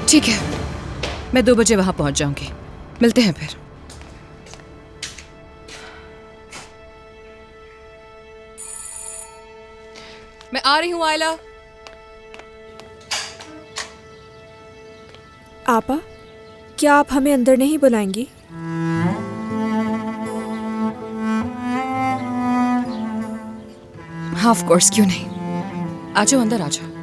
ठीक है, मैं 2 बजे वहां पहुंच जाऊंगी। मिलते हैं फिर। मैं आ रही हूँ आयला। आपा, क्या आप हमें अंदर नहीं बुलाएंगी? हाँ ऑफ कोर्स, क्यों नहीं। आ जाओ अंदर, आ जाओ।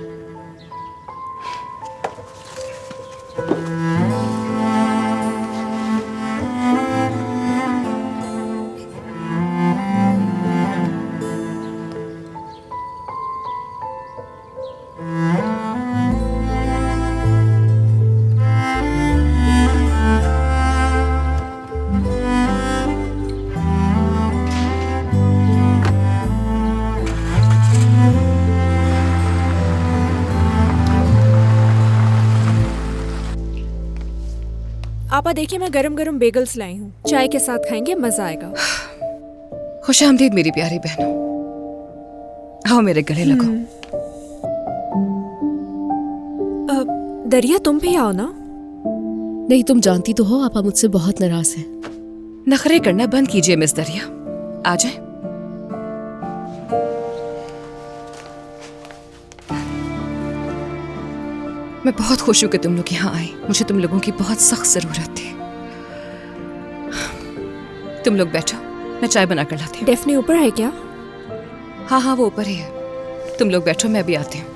आपा देखिए, मैं गरम गरम बेगल्स लाई हूँ, चाय के साथ खाएंगे, मजा आएगा। खुशामदीद मेरी प्यारी बहनों, आओ मेरे गले लगो। दरिया तुम भी आओ ना। नहीं, तुम जानती तो हो आपा मुझसे बहुत नाराज हैं। नखरे करना बंद कीजिए मिस दरिया, आ जाए। मैं बहुत खुश हूं कि तुम लोग यहाँ आए। मुझे तुम लोगों की बहुत सख्त जरूरत थी। तुम लोग बैठो, मैं चाय बना कर लाती हूँ। डेफनी ऊपर है क्या? हाँ हाँ, वो ऊपर ही है। तुम लोग बैठो, मैं अभी आती हूँ।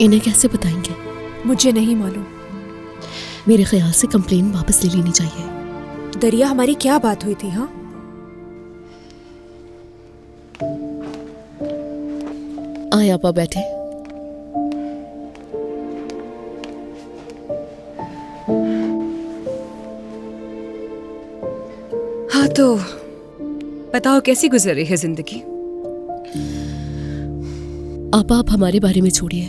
इन्हें कैसे बताएंगे? मुझे नहीं मालूम। मेरे ख्याल से कंप्लेन वापस ले लेनी चाहिए। दरिया, हमारी क्या बात हुई थी? हाँ, आए आपा, बैठे। हाँ तो बताओ, कैसी गुजर रही है जिंदगी? आपा, आप हमारे बारे में छोड़िए,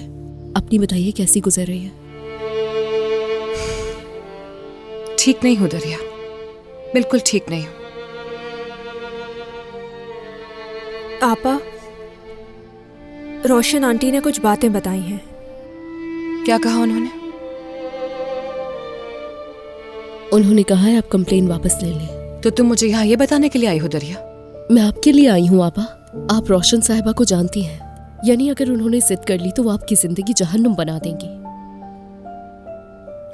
अपनी बताइए कैसी गुजर रही है। ठीक नहीं हूं दरिया, बिल्कुल ठीक नहीं हूं। आपा, रोशन आंटी ने कुछ बातें बताई हैं। क्या कहा उन्होंने? उन्होंने कहा है आप कंप्लेन वापस ले लें। तो तुम मुझे यहाँ ये बताने के लिए आई हो दरिया? मैं आपके लिए आई हूँ आपा। आप रोशन साहिबा को जानती हैं, यानी अगर उन्होंने जिद कर ली तो वो आपकी जिंदगी जहन्नुम बना देंगी।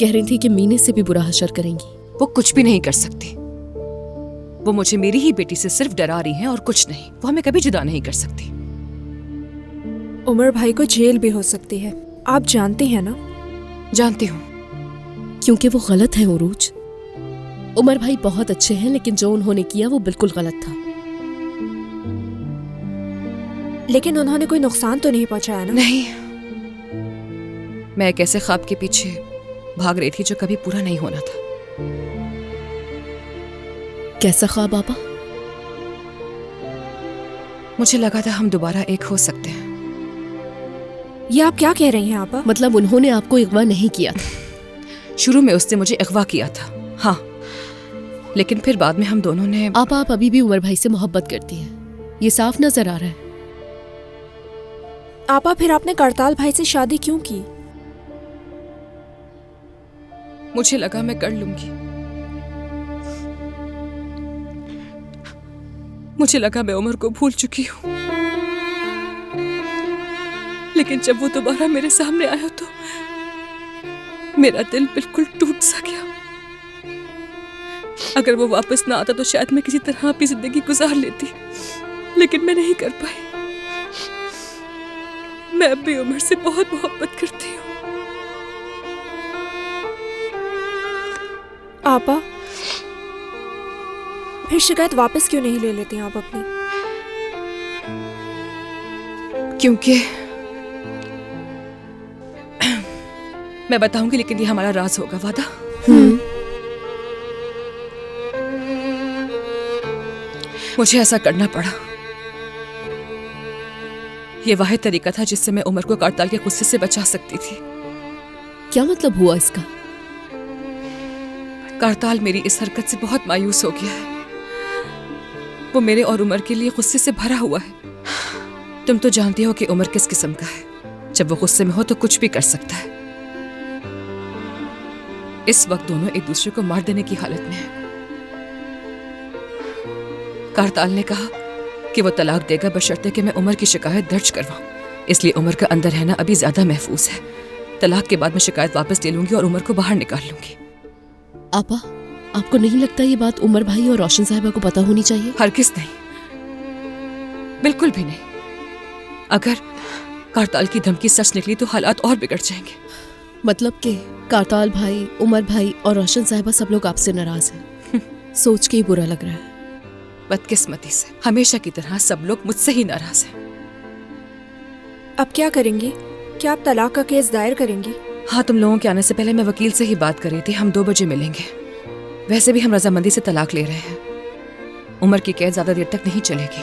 कह रही थी कि मीने से भी बुरा हशर करेंगी। वो कुछ भी नहीं कर सकती। वो मुझे मेरी ही बेटी से सिर्फ डरा रही हैं और कुछ नहीं। वो हमें कभी जुदा नहीं कर सकती। उमर भाई को जेल भी हो सकती है, आप जानते हैं ना? जानती हूँ। क्योंकि वो गलत है उरूज। उमर भाई बहुत अच्छे हैं, लेकिन जो उन्होंने किया वो बिल्कुल गलत था। लेकिन उन्होंने कोई नुकसान तो नहीं पहुंचाया ना? नहीं, मैं एक ऐसे ख्वाब के पीछे भाग रही थी जो कभी पूरा नहीं होना था। कैसा ख्वाब आपा? मुझे लगा था हम दोबारा एक हो सकते हैं। ये आप क्या कह रही हैं आपा? मतलब उन्होंने आपको अगवा नहीं किया था? शुरू में उसने मुझे अगवा किया था, हाँ, लेकिन फिर बाद में हम दोनों ने। आप अभी भी उमर भाई से मोहब्बत करती हैं, ये साफ नजर आ रहा है। आपा, फिर आपने करताल भाई से शादी क्यों की? मुझे लगा मैं कर लूंगी। मुझे लगा मैं उमर को भूल चुकी हूं। लेकिन जब वो दोबारा मेरे सामने आया तो मेरा दिल बिल्कुल टूट सा गया। अगर वो वापस ना आता तो शायद मैं किसी तरह अपनी जिंदगी गुजार लेती, लेकिन मैं नहीं कर पाई। मैं अब भी उमर से बहुत मोहब्बत करती हूँ। आपा, फिर शिकायत वापस क्यों नहीं ले लेती आप अपनी? क्योंकि मैं बताऊंगी, लेकिन ये हमारा राज होगा, वादा? मुझे ऐसा करना पड़ा। ये वाहिद तरीका था जिससे मैं उमर को करताल के गुस्से से बचा सकती थी। क्या मतलब हुआ इसका? कारताल मेरी इस हरकत से बहुत मायूस हो गया है। वो मेरे और उमर के लिए गुस्से से भरा हुआ है। तुम तो जानती हो कि उमर किस किस्म का है। जब वो गुस्से में हो तो कुछ भी कर सकता है। इस वक्त दोनों एक दूसरे को मार देने की हालत में है। कारताल ने कहा कि वो तलाक देगा बशर्ते कि मैं उमर की शिकायत दर्ज करवाऊं। इसलिए उमर का अंदर रहना अभी ज्यादा महफूज है। तलाक के बाद मैं शिकायत वापस ले लूंगी और उमर को बाहर निकाल लूंगी। आपा, आपको नहीं लगता ये बात उमर भाई और रोशन साहिबा को पता होनी चाहिए? हरगिज़ नहीं, बिल्कुल भी नहीं। अगर कारताल की धमकी सच निकली तो हालात और बिगड़ जाएंगे। मतलब कि कारताल भाई, उमर भाई और रोशन साहिबा सब लोग आपसे नाराज हैं। सोच के ही बुरा लग रहा है। बदकिस्मती से हमेशा की तरह सब लोग मुझसे ही नाराज हैं। अब क्या करेंगी? क्या आप तलाक का केस दायर करेंगी? हाँ, तुम लोगों के आने से पहले मैं वकील से ही बात कर रही थी। हम 2 बजे मिलेंगे। वैसे भी हम रजामंदी से तलाक ले रहे हैं। उमर की कैद ज्यादा देर तक नहीं चलेगी।